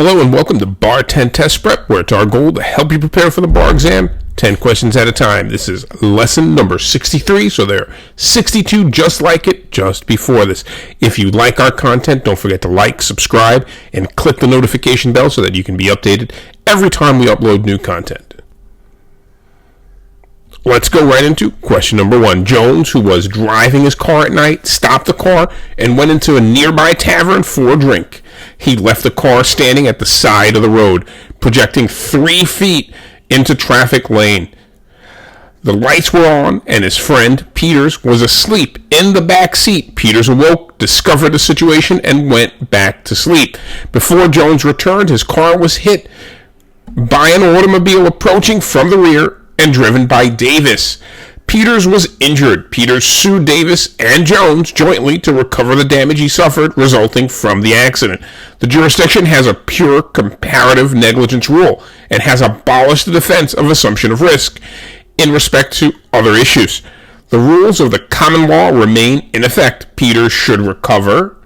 Hello and welcome to Bar10 Test Prep, where it's our goal to help you prepare for the bar exam 10 questions at a time. This is lesson number 63, so there are 62 just like it just before this. If you like our content, don't forget to like, subscribe, and click the notification bell so that you can be updated every time we upload new content. Let's go right into question number 1. Jones, who was driving his car at night, stopped the car and went into a nearby tavern for a drink. He left the car standing at the side of the road, projecting 3 feet into traffic lane. The lights were on, and his friend, Peters, was asleep in the back seat. Peters awoke, discovered the situation, and went back to sleep. Before Jones returned, his car was hit by an automobile approaching from the rear and driven by Davis. Peters was injured. Peters sued Davis and Jones jointly to recover the damage he suffered resulting from the accident. The jurisdiction has a pure comparative negligence rule and has abolished the defense of assumption of risk in respect to other issues. The rules of the common law remain in effect. Peters should recover.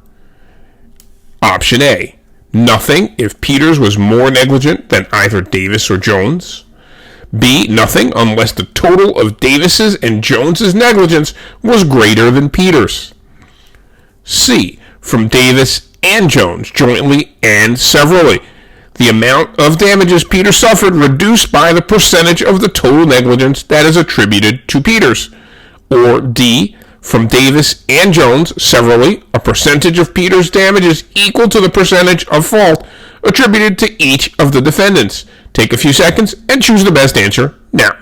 Option A, nothing if Peters was more negligent than either Davis or Jones. B, nothing unless the total of Davis's and Jones's negligence was greater than Peters. C, from Davis and Jones, jointly and severally, the amount of damages Peters suffered reduced by the percentage of the total negligence that is attributed to Peters. Or D, from Davis and Jones, severally, a percentage of Peters' damages equal to the percentage of fault attributed to each of the defendants. Take a few seconds and choose the best answer now.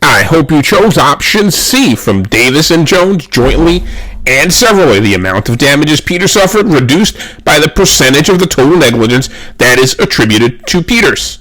I hope you chose option C, from Davis and Jones, jointly and severally, the amount of damages Peters suffered reduced by the percentage of the total negligence that is attributed to Peters.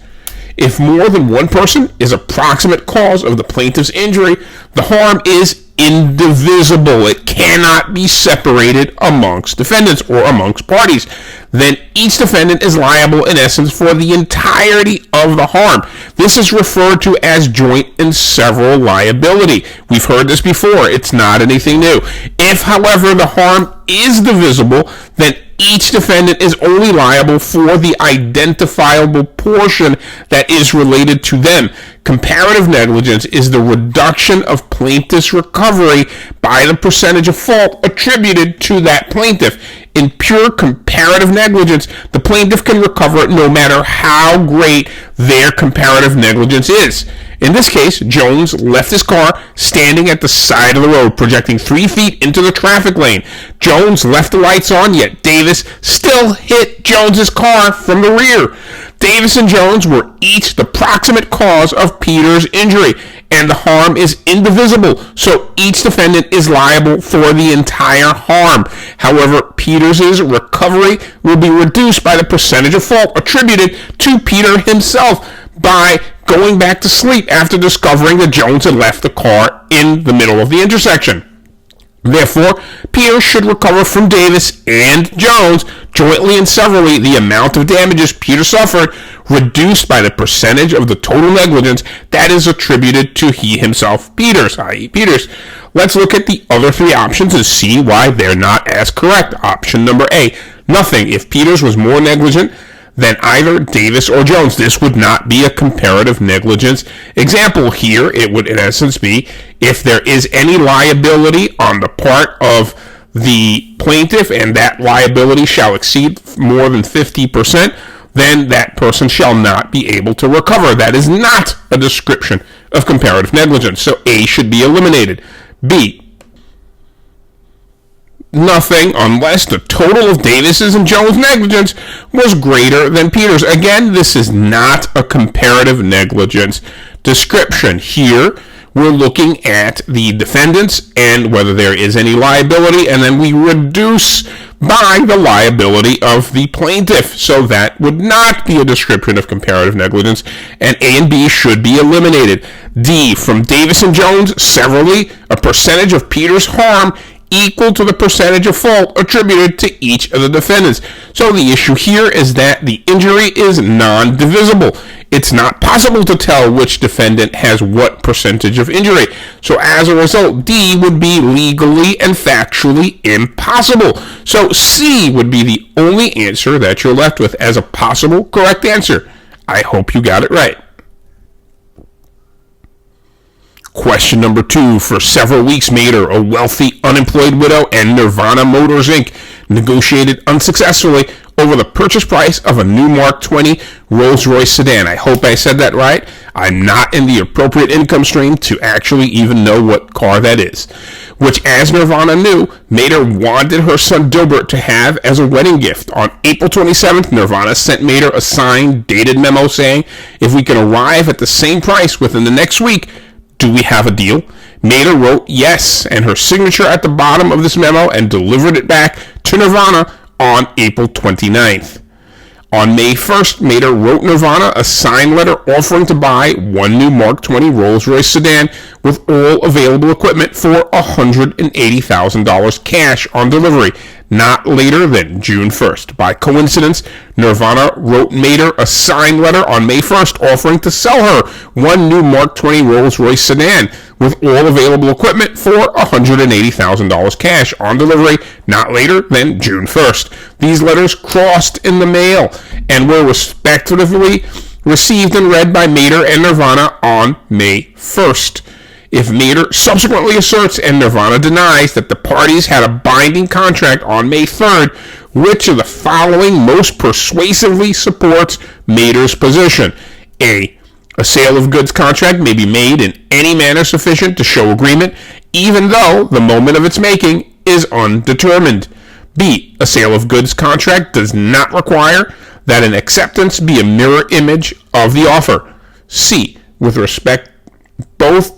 If more than one person is a proximate cause of the plaintiff's injury, the harm is indivisible. It cannot be separated amongst defendants or amongst parties. Then each defendant is liable in essence for the entirety of the harm. This is referred to as joint and several liability. We've heard this before. It's not anything new. If, however, the harm is divisible, then each defendant is only liable for the identifiable portion that is related to them. Comparative negligence is the reduction of plaintiff's recovery by the percentage of fault attributed to that plaintiff. In pure comparative negligence, the plaintiff can recover no matter how great their comparative negligence is. In this case, Jones left his car standing at the side of the road, projecting 3 feet into the traffic lane. Jones left the lights on, yet Davis still hit Jones's car from the rear. Davis and Jones were each the proximate cause of Peters' injury, and the harm is indivisible, so each defendant is liable for the entire harm. However, Peters' recovery will be reduced by the percentage of fault attributed to Peter himself by going back to sleep after discovering that Jones had left the car in the middle of the intersection. Therefore, Peters should recover from Davis and Jones, jointly and severally, the amount of damages Peter suffered, reduced by the percentage of the total negligence that is attributed to he himself, Peters, i.e. Peters. Let's look at the other 3 options and see why they're not as correct. Option number A, nothing if Peters was more negligent than either Davis or Jones. This would not be a comparative negligence example. Here, it would in essence be if there is any liability on the part of the plaintiff and that liability shall exceed more than 50%, then that person shall not be able to recover. That is not a description of comparative negligence. So A should be eliminated. B, nothing unless the total of Davis's and Jones' negligence was greater than Peters. Again, this is not a comparative negligence description. Here, we're looking at the defendants and whether there is any liability, and then we reduce by the liability of the plaintiff. So that would not be a description of comparative negligence, and A and B should be eliminated. D, from Davis and Jones, severally, a percentage of Peters' harm equal to the percentage of fault attributed to each of the defendants. So the issue here is that the injury is non-divisible. It's not possible to tell which defendant has what percentage of injury. So as a result, D would be legally and factually impossible. So C would be the only answer that you're left with as a possible correct answer. I hope you got it right. Question number 2. For several weeks, Mater, a wealthy unemployed widow, and Nirvana Motors Inc. negotiated unsuccessfully over the purchase price of a new Mark 20 Rolls-Royce sedan. I hope I said that right. I'm not in the appropriate income stream to actually even know what car that is. Which, as Nirvana knew, Mater wanted her son Dilbert to have as a wedding gift. On April 27th, Nirvana sent Mater a signed, dated memo saying, if we can arrive at the same price within the next week, do we have a deal? Mater wrote yes, and her signature at the bottom of this memo, and delivered it back to Nirvana on April 29th. On May 1st, Mater wrote Nirvana a signed letter offering to buy one new Mark 20 Rolls-Royce sedan with all available equipment for $180,000 cash on delivery, not later than June 1st. By coincidence, Nirvana wrote Mater a signed letter on May 1st offering to sell her one new Mark 20 Rolls-Royce sedan with all available equipment for $180,000 cash on delivery, not later than June 1st. These letters crossed in the mail and were respectively received and read by Mater and Nirvana on May 1st. If Mater subsequently asserts and Nirvana denies that the parties had a binding contract on May 3rd, which of the following most persuasively supports Mater's position? A sale of goods contract may be made in any manner sufficient to show agreement, even though the moment of its making is undetermined. B, a sale of goods contract does not require that an acceptance be a mirror image of the offer. C, with respect both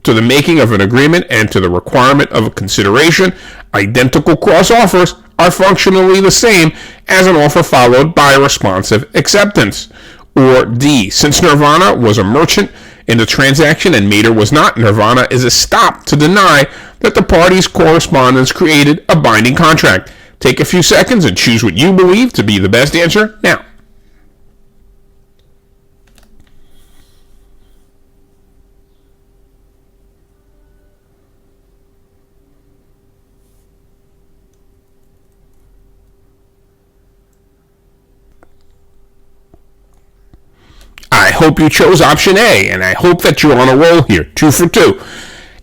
to the making of an agreement and to the requirement of a consideration, identical cross offers are functionally the same as an offer followed by a responsive acceptance. Or D, since Nirvana was a merchant in the transaction and Mater was not, Nirvana is estopped to deny that the parties' correspondence created a binding contract. Take a few seconds and choose what you believe to be the best answer now. I hope you chose option A, and I hope that you're on a roll here. 2 for 2.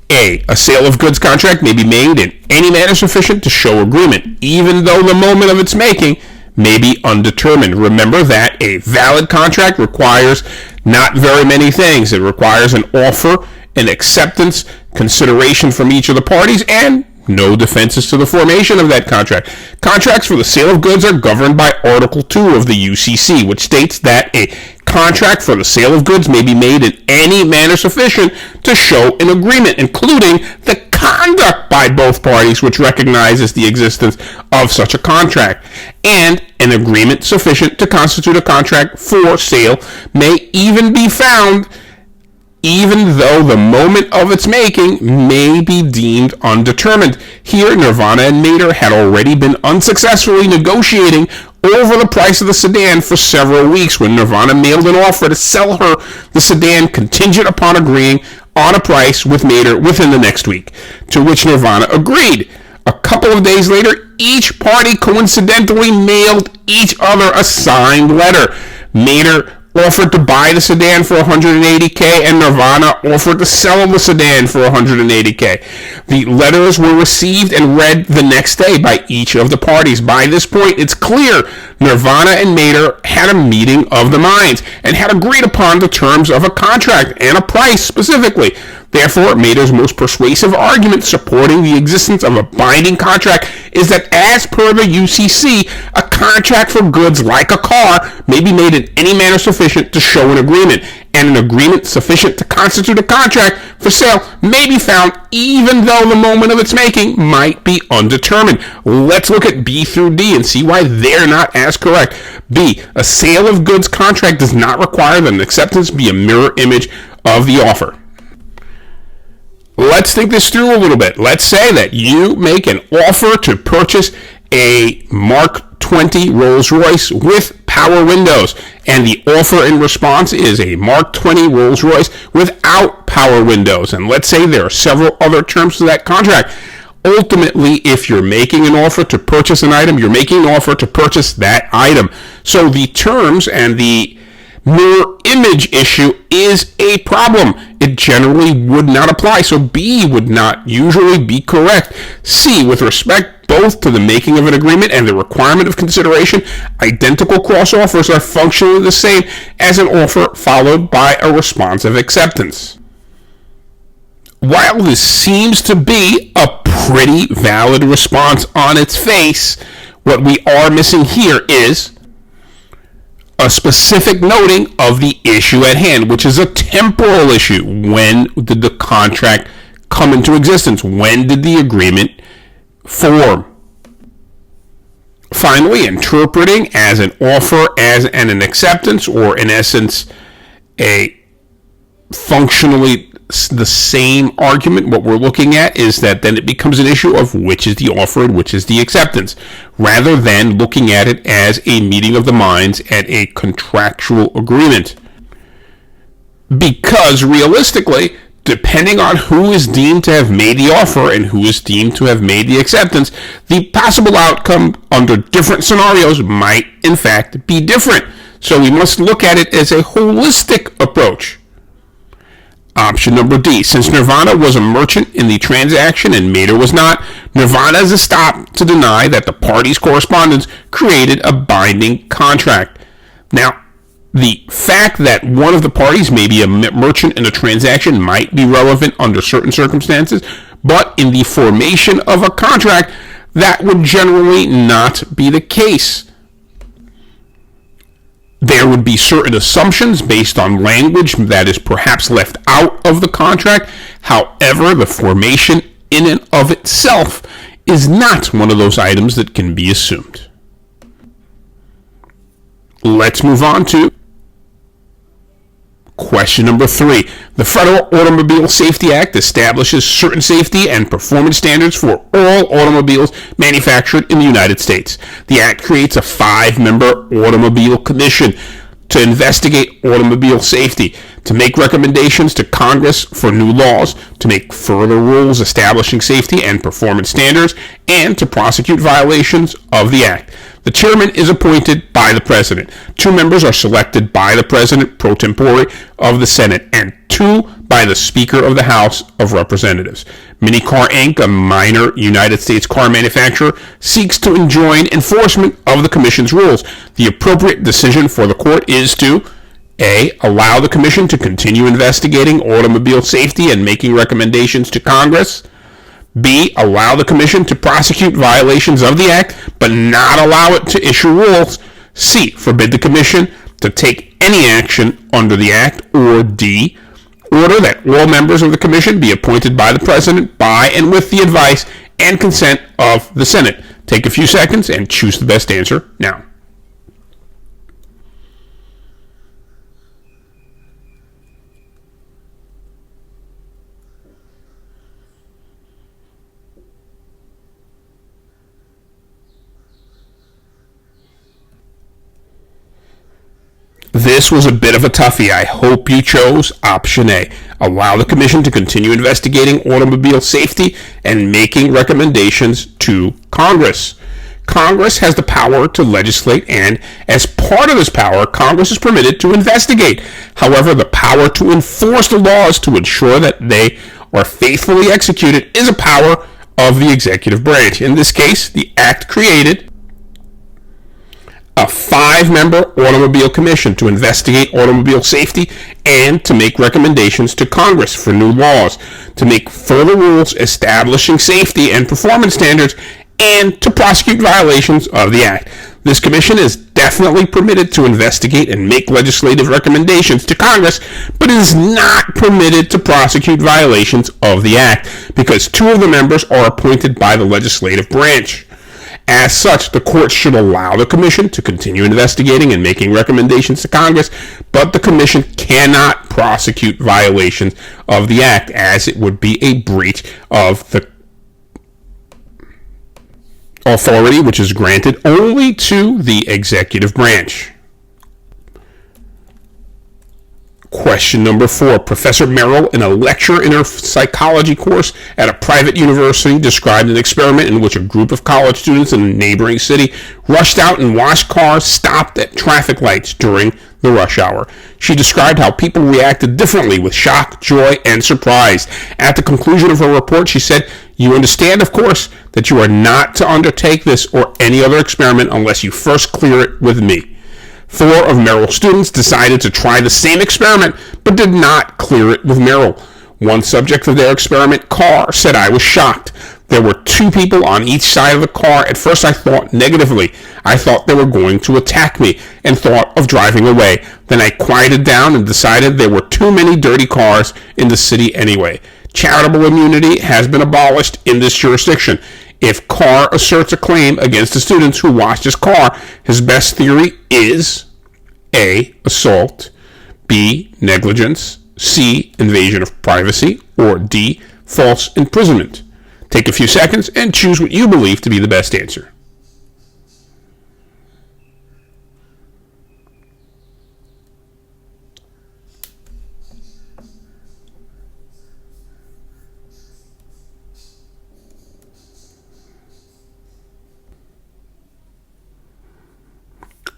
A sale of goods contract may be made in any manner sufficient to show agreement, even though the moment of its making may be undetermined. Remember that a valid contract requires not very many things. It requires an offer, an acceptance, consideration from each of the parties, and no defenses to the formation of that contract. Contracts for the sale of goods are governed by Article 2 of the UCC, which states that a contract for the sale of goods may be made in any manner sufficient to show an agreement, including the conduct by both parties which recognizes the existence of such a contract. And an agreement sufficient to constitute a contract for sale may even be found even though the moment of its making may be deemed undetermined. Here, Nirvana and Mater had already been unsuccessfully negotiating over the price of the sedan for several weeks when Nirvana mailed an offer to sell her the sedan contingent upon agreeing on a price with Mater within the next week, to which Nirvana agreed. A couple of days later, each party coincidentally mailed each other a signed letter. Mater offered to buy the sedan for $180K and Nirvana offered to sell the sedan for $180K. The letters were received and read the next day by each of the parties. By this point, it's clear Nirvana and Mater had a meeting of the minds and had agreed upon the terms of a contract and a price specifically. Therefore, Mater's most persuasive argument supporting the existence of a binding contract is that as per the UCC, a contract for goods like a car may be made in any manner sufficient to show an agreement, and an agreement sufficient to constitute a contract for sale may be found even though the moment of its making might be undetermined. Let's look at B through D and see why they're not as correct. B, a sale of goods contract does not require that an acceptance be a mirror image of the offer. Let's think this through a little bit. Let's say that you make an offer to purchase a Mark 20 Rolls-Royce with power windows, and the offer in response is a Mark 20 Rolls-Royce without power windows. And let's say there are several other terms to that contract. Ultimately, if you're making an offer to purchase an item, you're making an offer to purchase that item. So the terms and the mirror image issue is a problem. It generally would not apply, so B would not usually be correct. C, with respect both to the making of an agreement and the requirement of consideration, identical cross offers are functionally the same as an offer followed by a responsive acceptance. While this seems to be a pretty valid response on its face, what we are missing here is a specific noting of the issue at hand, which is a temporal issue. When did the contract come into existence? When did the agreement form? Finally, interpreting as an offer as an acceptance, or in essence, a functionally the same argument, what we're looking at is that then it becomes an issue of which is the offer and which is the acceptance, rather than looking at it as a meeting of the minds and a contractual agreement. Because realistically, depending on who is deemed to have made the offer and who is deemed to have made the acceptance, the possible outcome under different scenarios might in fact be different. So we must look at it as a holistic approach. Option number D. Since Nirvana was a merchant in the transaction and Mater was not, Nirvana is a stop to deny that the parties' correspondence created a binding contract. Now, the fact that one of the parties may be a merchant in a transaction might be relevant under certain circumstances, but in the formation of a contract, that would generally not be the case. There would be certain assumptions based on language that is perhaps left out of the contract. However, the formation in and of itself is not one of those items that can be assumed. Let's move on to question number 3. The Federal Automobile Safety Act establishes certain safety and performance standards for all automobiles manufactured in the United States. The Act creates a 5-member automobile commission to investigate automobile safety, to make recommendations to Congress for new laws, to make further rules establishing safety and performance standards, and to prosecute violations of the Act. The chairman is appointed by the president. 2 members are selected by the president pro tempore of the Senate, and 2 by the Speaker of the House of Representatives. Minicar Inc., a minor United States car manufacturer, seeks to enjoin enforcement of the Commission's rules. The appropriate decision for the court is to A. Allow the Commission to continue investigating automobile safety and making recommendations to Congress. B. Allow the Commission to prosecute violations of the Act, but not allow it to issue rules. C. Forbid the Commission to take any action under the Act. Or D. Order that all members of the Commission be appointed by the President by and with the advice and consent of the Senate. Take a few seconds and choose the best answer now. This was a bit of a toughie. I hope you chose option A. Allow the Commission to continue investigating automobile safety and making recommendations to Congress. Congress has the power to legislate, and as part of this power, Congress is permitted to investigate. However, the power to enforce the laws to ensure that they are faithfully executed is a power of the executive branch. In this case, the Act created a 5-member automobile commission to investigate automobile safety and to make recommendations to Congress for new laws, to make further rules establishing safety and performance standards, and to prosecute violations of the Act. This commission is definitely permitted to investigate and make legislative recommendations to Congress, but it is not permitted to prosecute violations of the Act because 2 of the members are appointed by the legislative branch. As such, the court should allow the commission to continue investigating and making recommendations to Congress, but the commission cannot prosecute violations of the act, as it would be a breach of the authority which is granted only to the executive branch. Question number 4. Professor Merrill, in a lecture in her psychology course at a private university, described an experiment in which a group of college students in a neighboring city rushed out and watched cars stopped at traffic lights during the rush hour. She described how people reacted differently with shock, joy, and surprise. At the conclusion of her report, she said, "You understand, of course, that you are not to undertake this or any other experiment unless you first clear it with me." 4 of Merrill's students decided to try the same experiment, but did not clear it with Merrill. One subject of their experiment, Carr, said, "I was shocked. There were 2 people on each side of the car. At first I thought negatively. I thought they were going to attack me and thought of driving away. Then I quieted down and decided there were too many dirty cars in the city anyway. Charitable immunity has been abolished in this jurisdiction. If Carr asserts a claim against the students who watched his car, his best theory is A, assault, B, negligence, C, invasion of privacy, or D, false imprisonment. Take a few seconds and choose what you believe to be the best answer.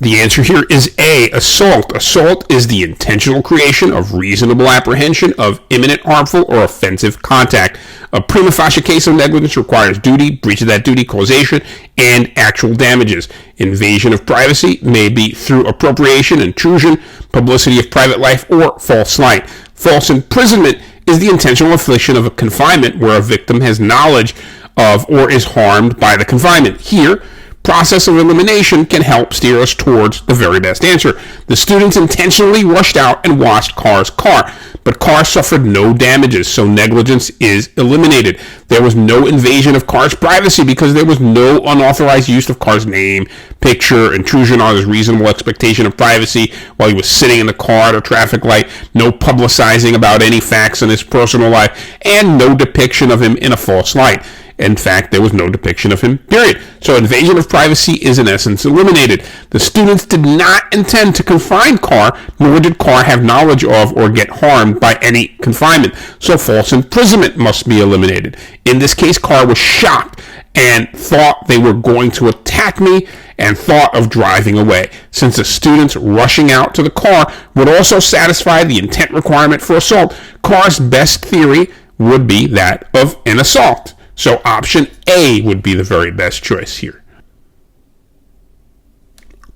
The answer here is A, assault. Assault is the intentional creation of reasonable apprehension of imminent harmful or offensive contact. A prima facie case of negligence requires duty, breach of that duty, causation, and actual damages. Invasion of privacy may be through appropriation, intrusion, publicity of private life, or false light. False imprisonment is the intentional infliction of a confinement where a victim has knowledge of or is harmed by the confinement. Here, process of elimination can help steer us towards the very best answer. The students intentionally rushed out and watched Carr's car, but Carr suffered no damages, so negligence is eliminated. There was no invasion of Carr's privacy because there was no unauthorized use of Carr's name, picture, intrusion on his reasonable expectation of privacy while he was sitting in the car at a traffic light, no publicizing about any facts in his personal life, and no depiction of him in a false light. In fact, there was no depiction of him, period. So invasion of privacy is in essence eliminated. The students did not intend to confine Carr, nor did Carr have knowledge of or get harmed by any confinement. So false imprisonment must be eliminated. In this case, Carr was shocked and thought they were going to attack me and thought of driving away. Since the students rushing out to the car would also satisfy the intent requirement for assault, Carr's best theory would be that of an assault. So option A would be the very best choice here.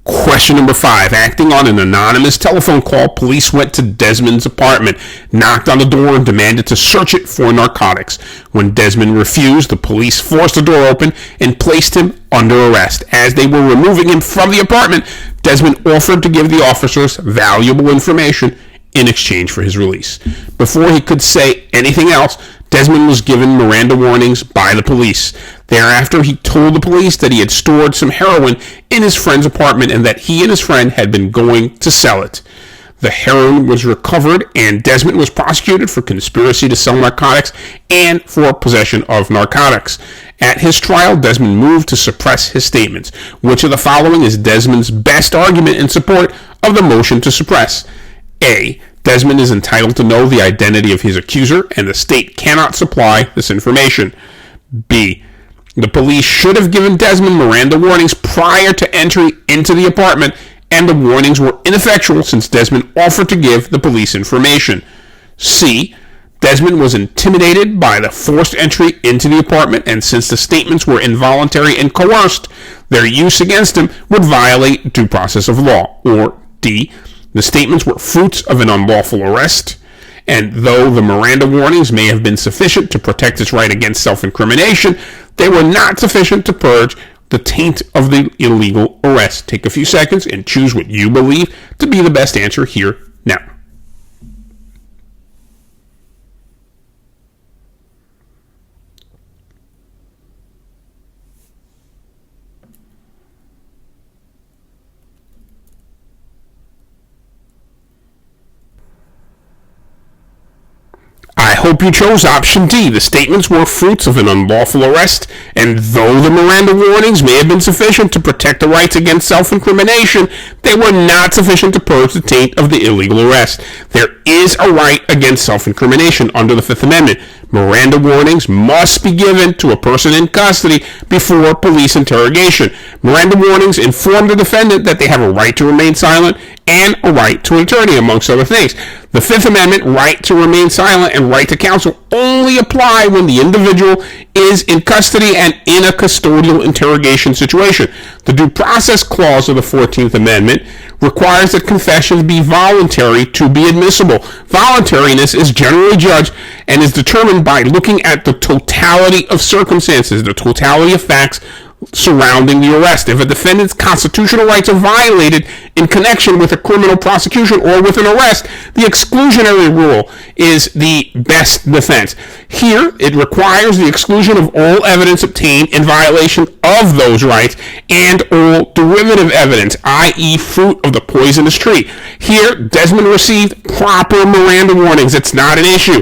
Question number 5. Acting on an anonymous telephone call, police went to Desmond's apartment, knocked on the door, and demanded to search it for narcotics. When Desmond refused, the police forced the door open and placed him under arrest. As they were removing him from the apartment, Desmond offered to give the officers valuable information in exchange for his release. Before he could say anything else, Desmond was given Miranda warnings by the police. Thereafter, he told the police that he had stored some heroin in his friend's apartment and that he and his friend had been going to sell it. The heroin was recovered, and Desmond was prosecuted for conspiracy to sell narcotics and for possession of narcotics. At his trial, Desmond moved to suppress his statements. Which of the following is Desmond's best argument in support of the motion to suppress? A. Desmond is entitled to know the identity of his accuser, and the state cannot supply this information. B. The police should have given Desmond Miranda warnings prior to entry into the apartment, and the warnings were ineffectual since Desmond offered to give the police information. C. Desmond was intimidated by the forced entry into the apartment, and since the statements were involuntary and coerced, their use against him would violate due process of law. Or D. The statements were fruits of an unlawful arrest, and though the Miranda warnings may have been sufficient to protect his right against self-incrimination, they were not sufficient to purge the taint of the illegal arrest. Take a few seconds and choose what you believe to be the best answer here now. hope you chose option D. The statements were fruits of an unlawful arrest, and though the Miranda warnings may have been sufficient to protect the rights against self-incrimination, they were not sufficient to purge the taint of the illegal arrest. There is a right against self-incrimination under the Fifth Amendment. Miranda warnings must be given to a person in custody before police interrogation. Miranda warnings inform the defendant that they have a right to remain silent and a right to an attorney, amongst other things. The Fifth Amendment right to remain silent and right to counsel only apply when the individual is in custody and in a custodial interrogation situation. The Due Process Clause of the 14th Amendment requires that confessions be voluntary to be admissible. Voluntariness is generally judged and is determined by looking at the totality of circumstances, the totality of facts surrounding the arrest. If a defendant's constitutional rights are violated in connection with a criminal prosecution or with an arrest, the exclusionary rule is the best defense. Here, it requires the exclusion of all evidence obtained in violation of those rights and all derivative evidence, i.e. fruit of the poisonous tree. Here, Desmond received proper Miranda warnings. It's not an issue.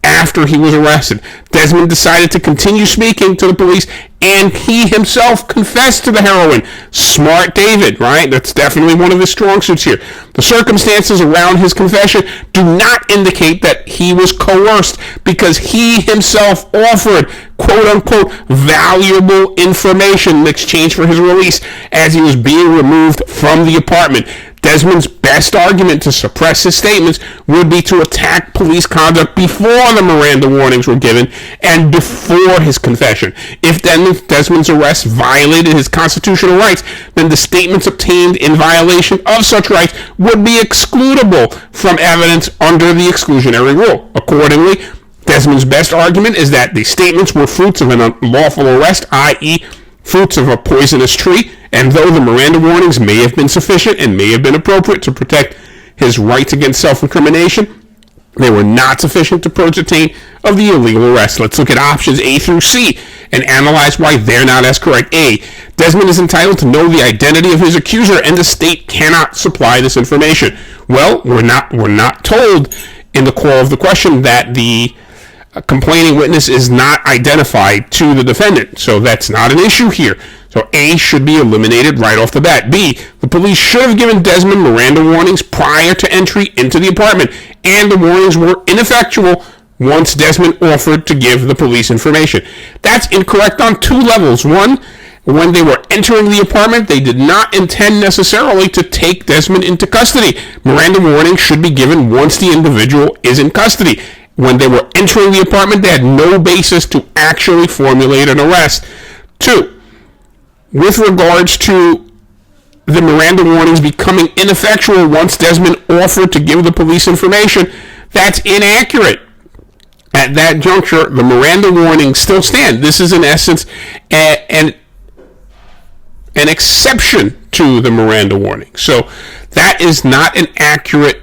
After he was arrested, Desmond decided to continue speaking to the police, and he himself confessed to the heroin. Smart David, right? That's definitely one of his strong suits here. The circumstances around his confession do not indicate that he was coerced, because he himself offered quote-unquote valuable information in exchange for his release as he was being removed from the apartment. Desmond's best argument to suppress his statements would be to attack police conduct before the Miranda warnings were given and before his confession. If Desmond's arrest violated his constitutional rights, then the statements obtained in violation of such rights would be excludable from evidence under the exclusionary rule. Accordingly, Desmond's best argument is that the statements were fruits of an unlawful arrest, i.e., fruits of a poisonous tree, and though the Miranda warnings may have been sufficient and may have been appropriate to protect his rights against self-incrimination, they were not sufficient to purge the taint of the illegal arrest. Let's look at options A through C and analyze why they're not as correct. A. Desmond is entitled to know the identity of his accuser, and the state cannot supply this information. Well, we're not told in the core of the question that the complaining witness is not identified to the defendant, so that's not an issue here. So A should be eliminated right off the bat. B, the police should have given Desmond Miranda warnings prior to entry into the apartment, and the warnings were ineffectual once Desmond offered to give the police information. That's incorrect on two levels. One, when they were entering the apartment, they did not intend necessarily to take Desmond into custody. Miranda warnings should be given once the individual is in custody. When they were entering the apartment, they had no basis to actually formulate an arrest. Two, with regards to the Miranda warnings becoming ineffectual once Desmond offered to give the police information, that's inaccurate. At that juncture, the Miranda warnings still stand. This is, in essence, an exception to the Miranda warning. So that is not an accurate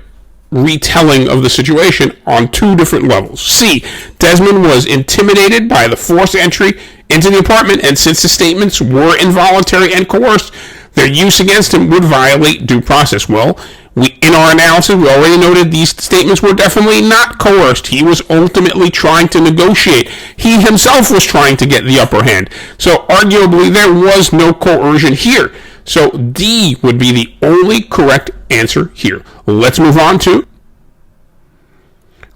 retelling of the situation on two different levels. C, Desmond was intimidated by the forced entry into the apartment, and since the statements were involuntary and coerced, their use against him would violate due process. Well, in our analysis, we already noted these statements were definitely not coerced. He was ultimately trying to negotiate. He himself was trying to get the upper hand. So arguably, there was no coercion here. So D would be the only correct answer here. Let's move on to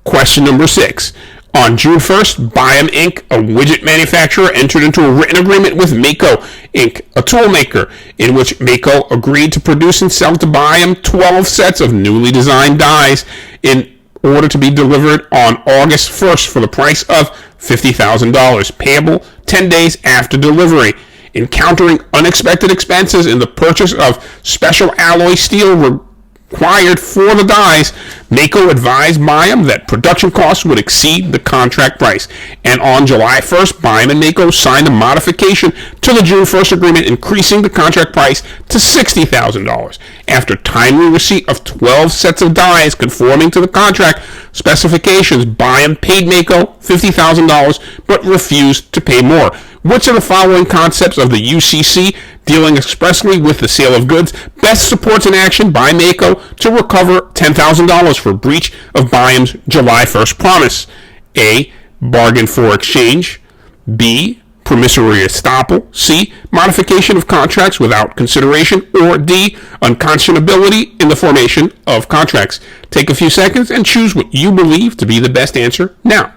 question number 6. On June 1st, Bar10, Inc., a widget manufacturer, entered into a written agreement with Mako, Inc., a tool maker, in which Mako agreed to produce and sell to Bar10 12 sets of newly designed dies in order to be delivered on August 1st for the price of $50,000, payable 10 days after delivery. Encountering unexpected expenses in the purchase of special alloy steel required for the dies, Mako advised Bar10 that production costs would exceed the contract price. And on July 1st, Bar10 and Mako signed a modification to the June 1st agreement, increasing the contract price to $60,000. After timely receipt of 12 sets of dies conforming to the contract specifications, Bar10 paid Mako $50,000 but refused to pay more. Which of the following concepts of the UCC, dealing expressly with the sale of goods, best supports an action by Mako to recover $10,000 for breach of Bar10's July 1st promise? A, bargain for exchange. B, promissory estoppel. C, modification of contracts without consideration. Or D, unconscionability in the formation of contracts. Take a few seconds and choose what you believe to be the best answer now.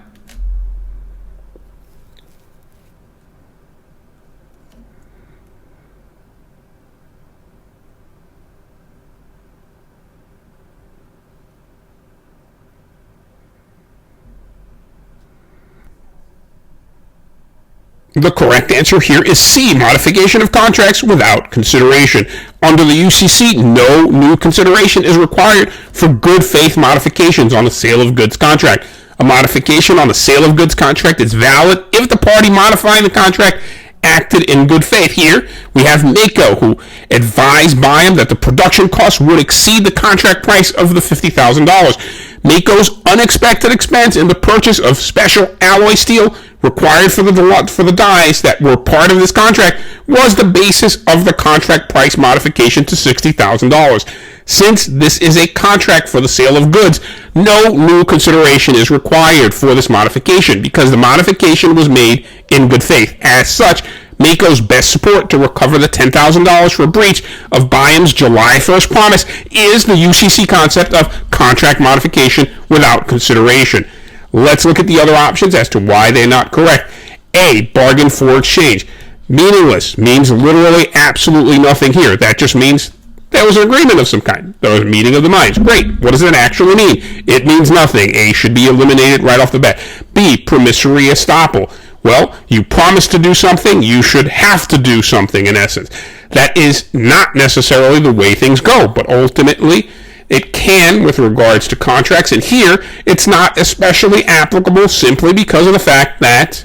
The correct answer here is C, modification of contracts without consideration. Under the UCC, no new consideration is required for good faith modifications on the sale of goods contract. A modification on the sale of goods contract is valid if the party modifying the contract acted in good faith. Here, we have Mako, who advised Byam that the production costs would exceed the contract price of the $50,000. Mako's unexpected expense in the purchase of special alloy steel required for the dies that were part of this contract was the basis of the contract price modification to $60,000. Since this is a contract for the sale of goods, no new consideration is required for this modification because the modification was made in good faith. As such, Mako's best support to recover the $10,000 for breach of Byam's July 1st promise is the UCC concept of contract modification without consideration. Let's look at the other options as to why they're not correct. A, bargain for exchange. Meaningless means literally absolutely nothing here. That just means there was an agreement of some kind. There was a meeting of the minds. Great. What does it actually mean? It means nothing. A should be eliminated right off the bat. B, promissory estoppel. Well, you promised to do something, you should have to do something in essence. That is not necessarily the way things go, but ultimately it can with regards to contracts, and here it's not especially applicable simply because of the fact that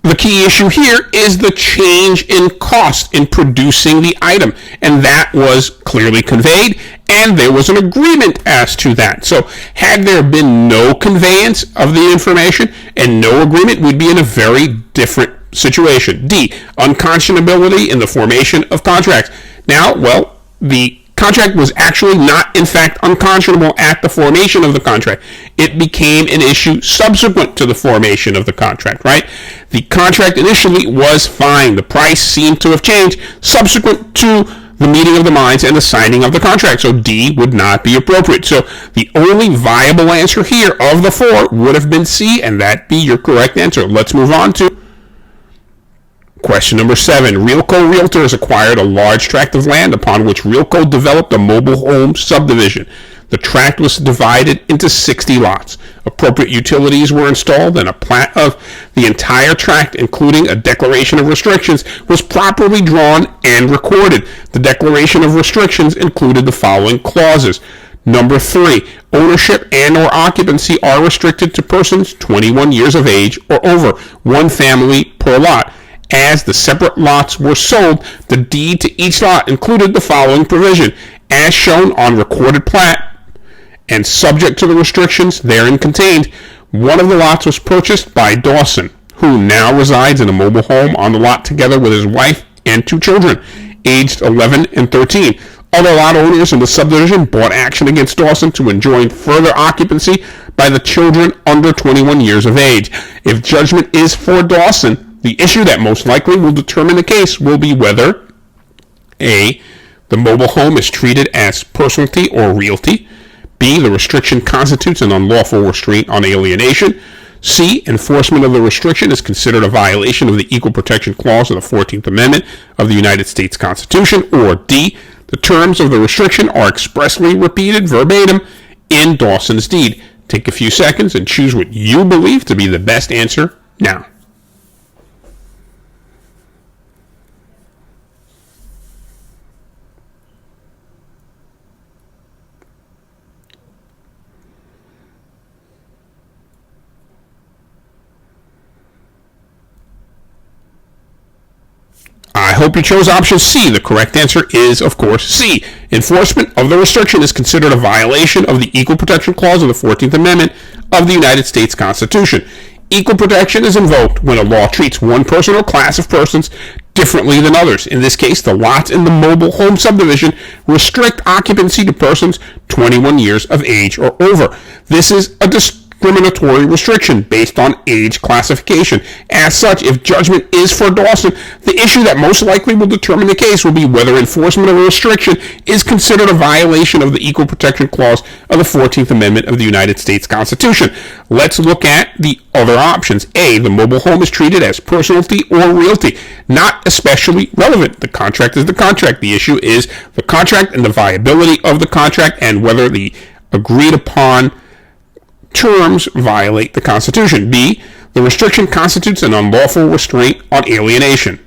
the key issue here is the change in cost in producing the item, and that was clearly conveyed, and there was an agreement as to that. So had there been no conveyance of the information and no agreement, we'd be in a very different situation. D, unconscionability in the formation of contracts. Now, well, the contract was actually not, in fact, unconscionable at the formation of the contract. It became an issue subsequent to the formation of the contract, right? The contract initially was fine. The price seemed to have changed subsequent to the meeting of the minds and the signing of the contract. So D would not be appropriate. So the only viable answer here of the four would have been C, and that be your correct answer. Let's move on to question number 7. Realco Realtors acquired a large tract of land upon which Realco developed a mobile home subdivision. The tract was divided into 60 lots. Appropriate utilities were installed, and a plat of the entire tract, including a declaration of restrictions, was properly drawn and recorded. The declaration of restrictions included the following clauses. Number 3, ownership and or occupancy are restricted to persons 21 years of age or over, one family per lot. As the separate lots were sold, the deed to each lot included the following provision. As shown on recorded plat and subject to the restrictions therein contained, one of the lots was purchased by Dawson, who now resides in a mobile home on the lot together with his wife and 2 children, aged 11 and 13. Other lot owners in the subdivision brought action against Dawson to enjoin further occupancy by the children under 21 years of age. If judgment is for Dawson, the issue that most likely will determine the case will be whether A, the mobile home is treated as personalty or realty. B, the restriction constitutes an unlawful restraint on alienation. C, enforcement of the restriction is considered a violation of the Equal Protection Clause of the 14th Amendment of the United States Constitution. Or D, the terms of the restriction are expressly repeated verbatim in Dawson's deed. Take a few seconds and choose what you believe to be the best answer now. I hope you chose option C. The correct answer is, of course, C. Enforcement of the restriction is considered a violation of the Equal Protection Clause of the 14th Amendment of the United States Constitution. Equal protection is invoked when a law treats one person or class of persons differently than others. In this case, the lots in the mobile home subdivision restrict occupancy to persons 21 years of age or over. This is a discriminatory restriction based on age classification. As such, if judgment is for Dawson, the issue that most likely will determine the case will be whether enforcement of a restriction is considered a violation of the Equal Protection Clause of the 14th Amendment of the United States Constitution. Let's look at the other options. A, the mobile home is treated as personalty or realty. Not especially relevant. The contract is the contract. The issue is the contract and the viability of the contract and whether the agreed upon terms violate the Constitution. B, the restriction constitutes an unlawful restraint on alienation.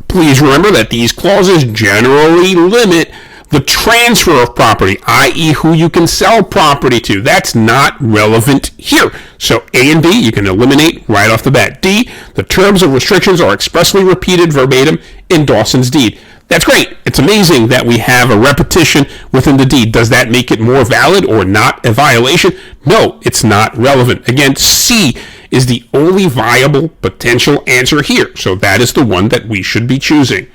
Please remember that these clauses generally limit the transfer of property, i.e. who you can sell property to. That's not relevant here. So A and B you can eliminate right off the bat. D, the terms of restrictions are expressly repeated verbatim in Dawson's deed. That's great. It's amazing that we have a repetition within the deed. Does that make it more valid or not a violation? No, it's not relevant. Again, C is the only viable potential answer here. So that is the one that we should be choosing.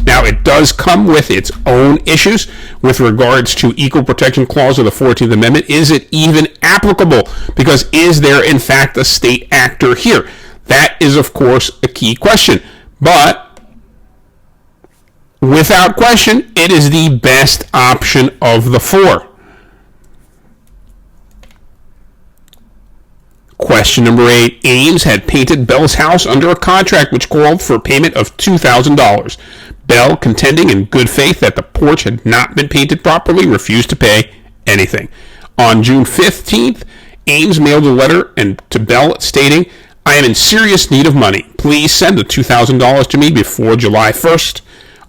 Now, it does come with its own issues with regards to Equal Protection Clause of the 14th Amendment. Is it even applicable? Because is there, in fact, a state actor here? That is, of course, a key question. But without question, it is the best option of the four. Question number 8. Ames had painted Bell's house under a contract which called for a payment of $2,000. Bell, contending in good faith that the porch had not been painted properly, refused to pay anything. On June 15th, Ames mailed a letter to Bell stating, "I am in serious need of money. Please send the $2,000 to me before July 1st.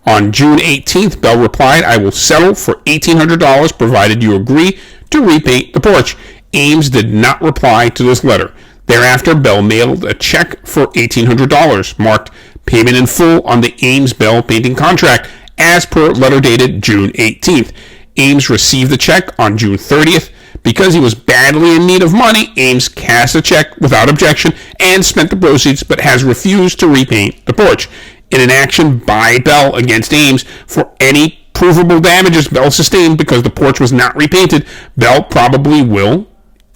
On June 18th, Bell replied, "I will settle for $1,800 provided you agree to repaint the porch." Ames did not reply to this letter. Thereafter, Bell mailed a check for $1,800, marked payment in full on the Ames-Bell painting contract, as per letter dated June 18th. Ames received the check on June 30th. Because he was badly in need of money, Ames cashed the check without objection and spent the proceeds, but has refused to repaint the porch. In an action by Bell against Ames for any provable damages Bell sustained because the porch was not repainted, Bell probably will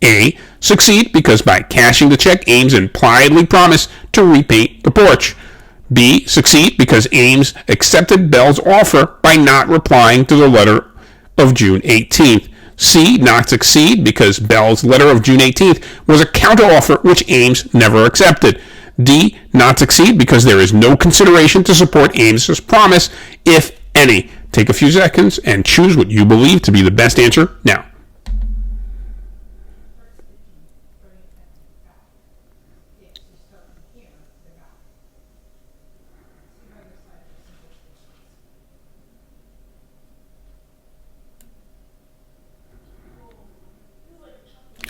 A, succeed because by cashing the check, Ames impliedly promised to repaint the porch. B, succeed because Ames accepted Bell's offer by not replying to the letter of June 18th. C, not succeed because Bell's letter of June 18th was a counteroffer which Ames never accepted. D, not succeed because there is no consideration to support Ames's promise, if any. Take a few seconds and choose what you believe to be the best answer now.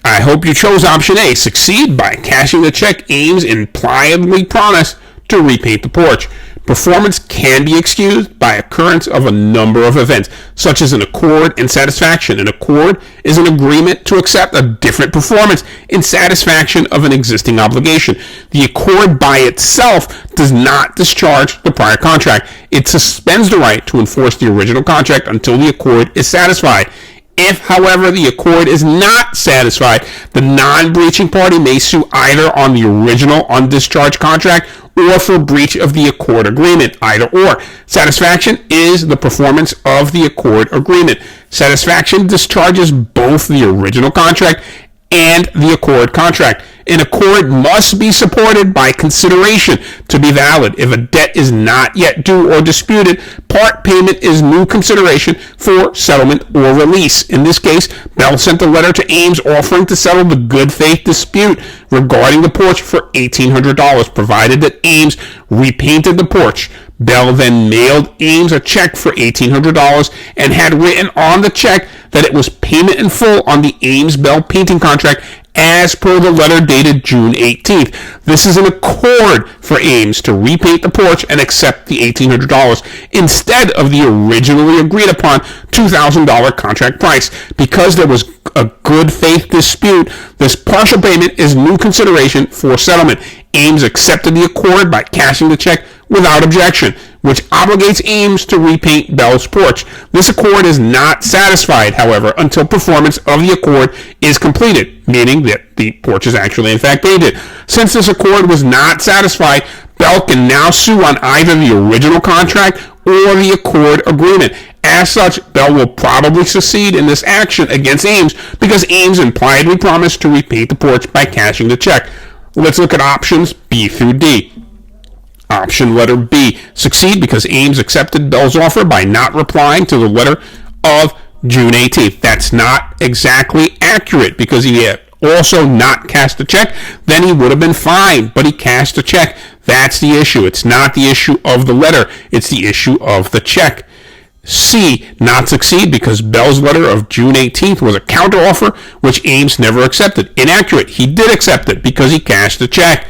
I hope you chose option A, succeed by cashing the check. Ames impliedly promised to repaint the porch. Performance can be excused by occurrence of a number of events, such as an accord and satisfaction. An accord is an agreement to accept a different performance in satisfaction of an existing obligation. The accord by itself does not discharge the prior contract. It suspends the right to enforce the original contract until the accord is satisfied. If, however, the accord is not satisfied, the non-breaching party may sue either on the original undischarged contract or for breach of the accord agreement, either or. Satisfaction is the performance of the accord agreement. Satisfaction discharges both the original contract and the accord contract. An accord must be supported by consideration to be valid. If a debt is not yet due or disputed, part payment is new consideration for settlement or release. In this case, Bell sent a letter to Ames offering to settle the good faith dispute regarding the porch for $1,800, provided that Ames repainted the porch. Bell then mailed Ames a check for $1,800 and had written on the check that it was payment in full on the Ames-Bell painting contract as per the letter dated June 18th. This is an accord for Ames to repaint the porch and accept the $1,800 instead of the originally agreed upon $2,000 contract price. Because there was a good faith dispute, this partial payment is new consideration for settlement. Ames accepted the accord by cashing the check without objection, which obligates Ames to repaint Bell's porch. This accord is not satisfied, however, until performance of the accord is completed, meaning that the porch is actually in fact painted. Since this accord was not satisfied, Bell can now sue on either the original contract or the accord agreement. As such, Bell will probably succeed in this action against Ames because Ames impliedly promised to repaint the porch by cashing the check. Let's look at options B through D. Option letter B, succeed because Ames accepted Bell's offer by not replying to the letter of June 18th. That's not exactly accurate because he had also not cashed the check. Then he would have been fined, but he cashed the check. That's the issue. It's not the issue of the letter. It's the issue of the check. C, not succeed because Bell's letter of June 18th was a counteroffer which Ames never accepted. Inaccurate. He did accept it because he cashed the check.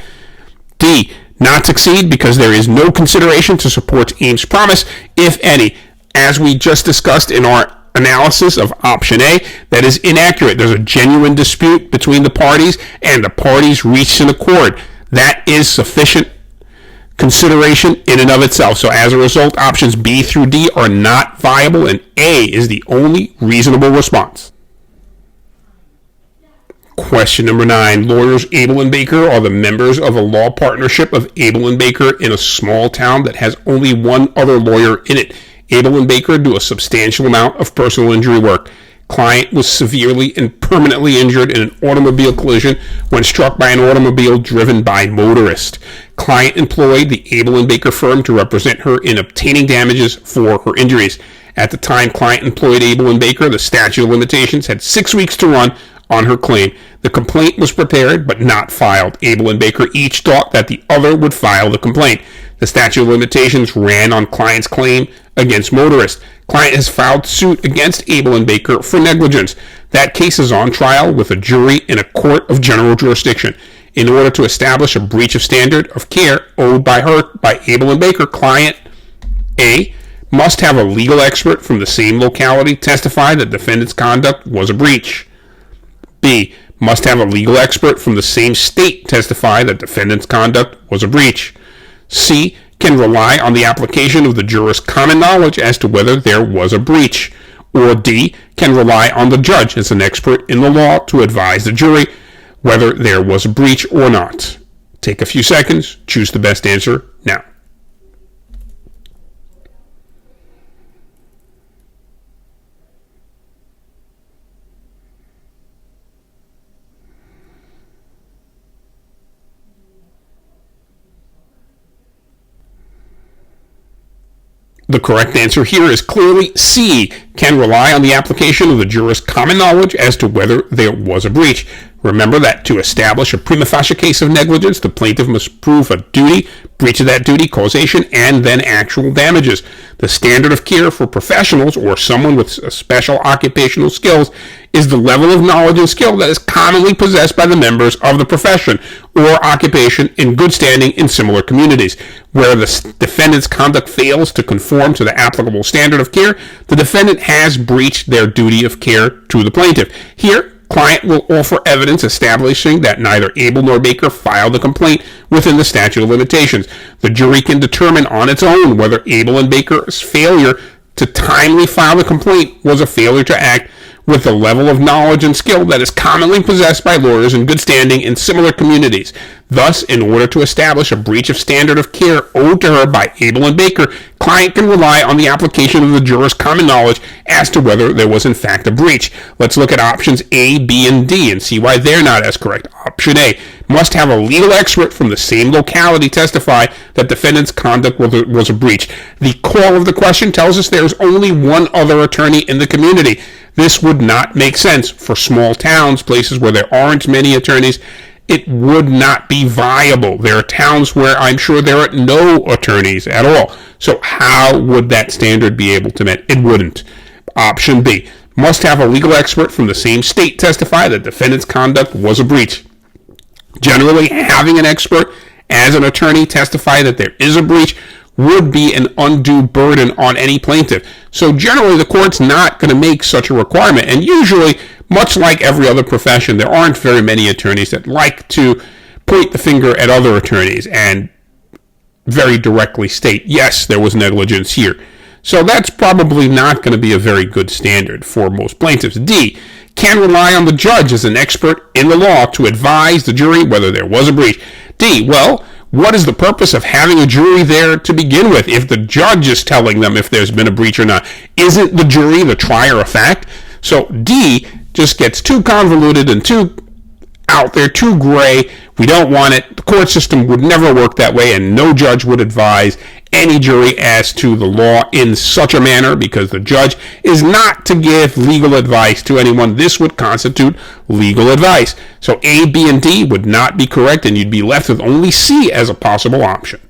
D, not succeed because there is no consideration to support Ames' promise, if any. As we just discussed in our analysis of option A, that is inaccurate. There's a genuine dispute between the parties and the parties reached an accord. That is sufficient consideration in and of itself. So as a result, options B through D are not viable and A is the only reasonable response. Question number 9. Lawyers Abel and Baker are the members of a law partnership of Abel and Baker in a small town that has only one other lawyer in it. Abel and Baker do a substantial amount of personal injury work. Client was severely and permanently injured in an automobile collision when struck by an automobile driven by motorist. Client employed the Abel and Baker firm to represent her in obtaining damages for her injuries. At the time client employed Abel and Baker, the statute of limitations had 6 weeks to run on her claim. The complaint was prepared but not filed. Abel and Baker each thought that the other would file the complaint. The statute of limitations ran on client's claim against motorist. Client has filed suit against Abel and Baker for negligence. That case is on trial with a jury in a court of general jurisdiction. In order to establish a breach of standard of care owed by Abel and Baker, client A must have a legal expert from the same locality testify that defendant's conduct was a breach. B must have a legal expert from the same state testify that defendant's conduct was a breach. C can rely on the application of the juror's common knowledge as to whether there was a breach. Or D can rely on the judge as an expert in the law to advise the jury whether there was a breach or not. Take a few seconds, choose the best answer now. The correct answer here is clearly C, can rely on the application of the juror's common knowledge as to whether there was a breach. Remember that to establish a prima facie case of negligence, the plaintiff must prove a duty, breach of that duty, causation, and then actual damages. The standard of care for professionals or someone with special occupational skills is the level of knowledge and skill that is commonly possessed by the members of the profession or occupation in good standing in similar communities. Where the defendant's conduct fails to conform to the applicable standard of care, the defendant has breached their duty of care to the plaintiff. Here, client will offer evidence establishing that neither Abel nor Baker filed the complaint within the statute of limitations. The jury can determine on its own whether Abel and Baker's failure to timely file the complaint was a failure to act with the level of knowledge and skill that is commonly possessed by lawyers in good standing in similar communities. Thus, in order to establish a breach of standard of care owed to her by Abel and Baker, client can rely on the application of the juror's common knowledge as to whether there was in fact a breach. Let's look at options A, B, and D and see why they're not as correct. Option A, must have a legal expert from the same locality testify that defendant's conduct was a breach. The core of the question tells us there's only one other attorney in the community. This would not make sense for small towns, places where there aren't many attorneys. It would not be viable. There are towns where I'm sure there are no attorneys at all. So how would that standard be able to be met? It wouldn't. Option B, must have a legal expert from the same state testify that defendant's conduct was a breach. Generally, having an expert as an attorney testify that there is a breach would be an undue burden on any plaintiff. So generally, the court's not going to make such a requirement. And usually, much like every other profession, there aren't very many attorneys that like to point the finger at other attorneys and very directly state, yes, there was negligence here. So that's probably not going to be a very good standard for most plaintiffs. D, can rely on the judge as an expert in the law to advise the jury whether there was a breach. D, well, what is the purpose of having a jury there to begin with if the judge is telling them if there's been a breach or not? Isn't the jury the trier of fact? So D just gets too convoluted and too out there, too gray. We don't want it. The court system would never work that way, and no judge would advise any jury as to the law in such a manner, because the judge is not to give legal advice to anyone. This would constitute legal advice. So A, B, and D would not be correct, and you'd be left with only C as a possible option.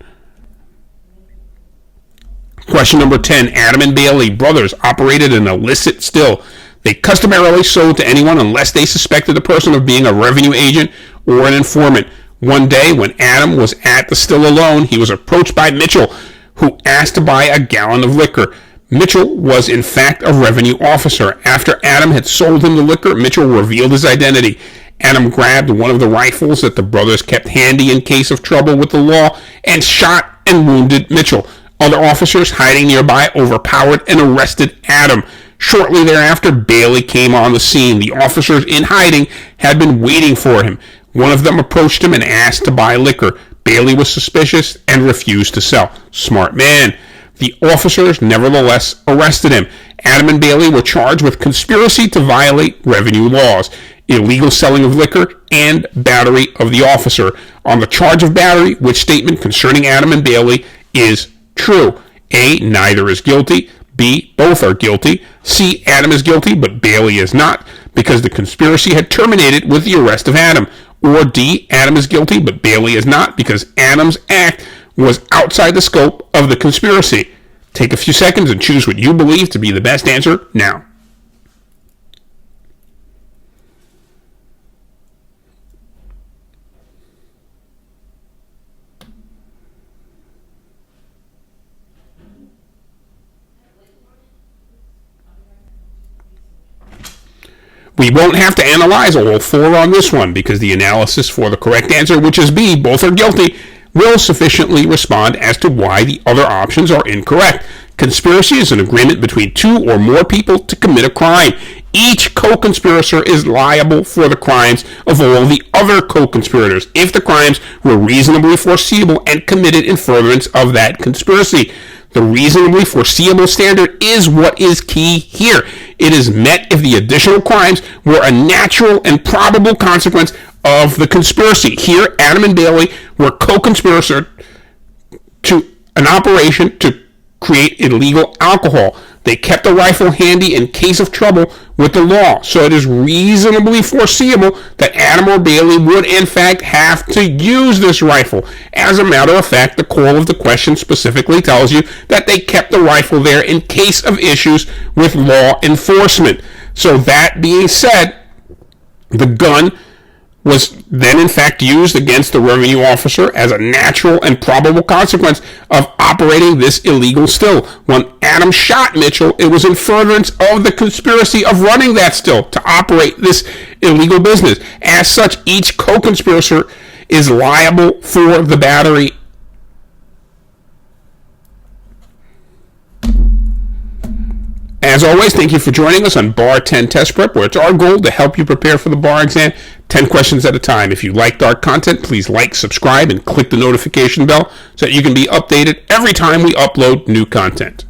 Question number 10. Adam and Bailey, brothers, operated an illicit still. They customarily sold to anyone unless they suspected the person of being a revenue agent or an informant. One day, when Adam was at the still alone, he was approached by Mitchell, who asked to buy a gallon of liquor. Mitchell was in fact a revenue officer. After Adam had sold him the liquor, Mitchell revealed his identity. Adam grabbed one of the rifles that the brothers kept handy in case of trouble with the law and shot and wounded Mitchell. Other officers hiding nearby overpowered and arrested Adam. Shortly thereafter, Bailey came on the scene. The officers in hiding had been waiting for him. One of them approached him and asked to buy liquor. Bailey was suspicious and refused to sell. Smart man. The officers nevertheless arrested him. Adam and Bailey were charged with conspiracy to violate revenue laws, illegal selling of liquor, and battery of the officer. On the charge of battery, which statement concerning Adam and Bailey is true? A, neither is guilty. B, both are guilty. C, Adam is guilty, but Bailey is not, because the conspiracy had terminated with the arrest of Adam. Or D, Adam is guilty, but Bailey is not, because Adam's act was outside the scope of the conspiracy. Take a few seconds and choose what you believe to be the best answer now. We won't have to analyze all four on this one, because the analysis for the correct answer, which is B, both are guilty, will sufficiently respond as to why the other options are incorrect. Conspiracy is an agreement between two or more people to commit a crime. Each co-conspirator is liable for the crimes of all the other co-conspirators if the crimes were reasonably foreseeable and committed in furtherance of that conspiracy. The reasonably foreseeable standard is what is key here. It is met if the additional crimes were a natural and probable consequence of the conspiracy. Here, Adam and Bailey were co-conspirators to an operation to create illegal alcohol. They kept a rifle handy in case of trouble with the law. So it is reasonably foreseeable that Adam or Bailey would in fact have to use this rifle. As a matter of fact, the call of the question specifically tells you that they kept the rifle there in case of issues with law enforcement. So that being said, the gun was then in fact used against the revenue officer as a natural and probable consequence of operating this illegal still. When Adam shot Mitchell, it was in furtherance of the conspiracy of running that still to operate this illegal business. As such, each co-conspirator is liable for the battery. As always, thank you for joining us on Bar 10 Test Prep, where it's our goal to help you prepare for the bar exam 10 questions at a time. If you liked our content, please like, subscribe, and click the notification bell so that you can be updated every time we upload new content.